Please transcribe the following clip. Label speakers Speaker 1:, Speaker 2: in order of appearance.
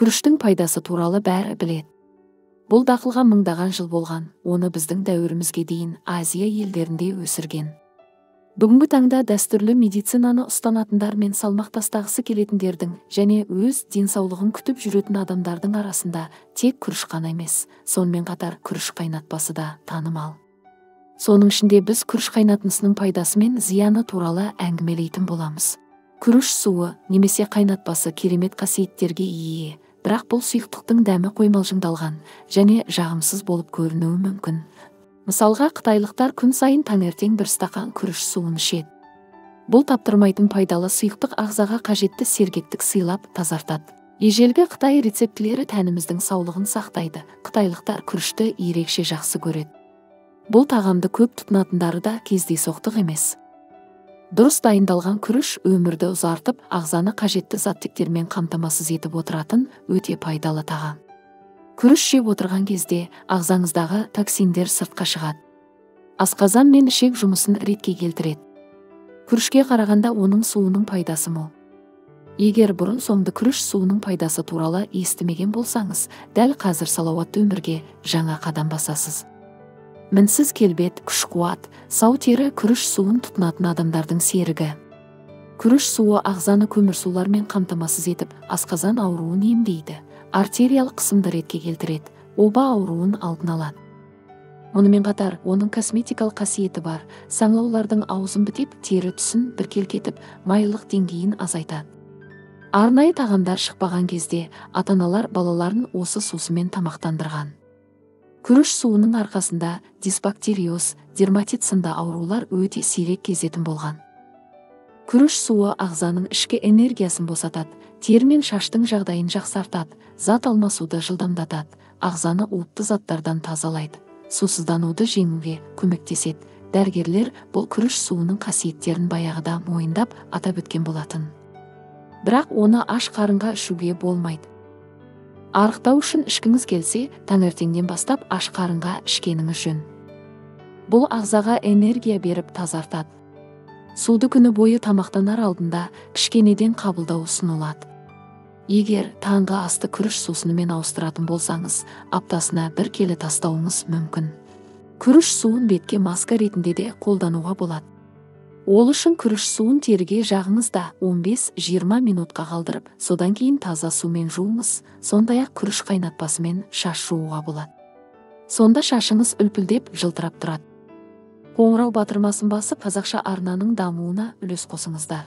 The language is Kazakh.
Speaker 1: Күріштің пайдасы туралы бәрі білет. Бұл дақылға мыңдаған жыл болған, оны біздің дәуірімізге дейін Азия елдерінде өсірген. Бүгінгі таңда дәстүрлі медицинаны ұстанатындар мен салмақ тастағысы келетіндердің және өз денсаулығын күтіп жүретін адамдардың арасында тек күріш қана емес, сонымен қатар күріш қайнатпасы да танымал. Соның ішінде біз күріш қайнатпасының пайдасы мен зияны туралы әңгімелейтін боламыз. Күріш суы немесе қайнатпасы керемет қасиеттерге ие, бірақ бұл сұйықтықтың дәмі қоймалжыңдалған және жағымсыз болып көрінуі мүмкін. Мысалға, қытайлықтар күн сайын таңертең бір стақан күріш суын ішеді. Бұл таптырмайтын пайдалы сұйықтық ағзаға қажетті сергектік сыйлап тазартады. Ежелгі Қытай рецептілері тәніміздің саулығын сақтайды. Қытайлықтар күрішті ерекше жақсы көреді. Бұл тағамды көп тұтынатындары да кездейсоқтық емес. Дұрыс дайындалған күріш өмірді ұзартып, ағзаны қажетті заттектермен қамтамасыз етіп отыратын өте пайдалы тағам. Күріш жеп отырған кезде ағзаңыздағы токсиндер сыртқа шығады. Асқазан мен ішек жұмысын ретке келтіреді. Күрішке қарағанда оның суының пайдасы мол. Егер бұрын соңды күріш суының пайдасы туралы естімеген болсаңыз, дәл қазір салауатты өмірге жаңа қадам басасыз. Мінсіз келбет, күш-қуат, сау тері күріш суын тұтынатын адамдардың серігі. Күріш суы ағзаны көмірсулармен қамтамасыз етіп, асқазан ауруын емдейді, артериялық қысымды ретке келтіреді, оба ауруын алдын алады. Онымен қатар, оның косметикалық қасиеті бар, саңылаулардың аузын бітеп, тері түсін біркелкетіп, майлық деңгейін азайтады. Арнайы тағамдар шықпаған кезде, ата-аналар балаларын осы сусымен тамақтандырған. Күріш суының арқасында дисбактериоз, дерматит сынды аурулар өте сирек кездесетін болған. Күріш суы ағзаның ішкі энергиясын босатады, тері мен шаштың жағдайын жақсартады, зат алмасуды жылдамдатады, ағзаны уытты заттардан тазалайды, сусыздануды жеңуге көмектеседі. Дәрігерлер бұл күріш суының қасиеттерін баяғыда мойындап атап өткен болатын. Бірақ оны аш қарынға ішуге болмайды. Арықтау үшін ішкіңіз келсе, таңертеңнен бастап аш қарынға ішкеніңіз жөн. Бұл ағзаға энергия беріп тазартады. Суды күні бойы тамақтанар алдында кішкенеден қабылдау ұсынылады. Егер таңғы асты күріш сусынымен ауыстыратын болсаңыз, аптасына 1 келі тастауыңыз мүмкін. Күріш суын бетке маска ретінде де қолдануға болады. Ол үшін күріш суын теріге жағыңыз да 15-20 минутқа қалдырып, содан кейін таза сумен жуыңыз, сондай-ақ күріш қайнатпасымен шаш жууға болады. Сонда шашыңыз үлпілдеп жылтырап тұрады. Қоңырау батырмасын басып, қазақша арнаның дамуына үлес қосыңыздар.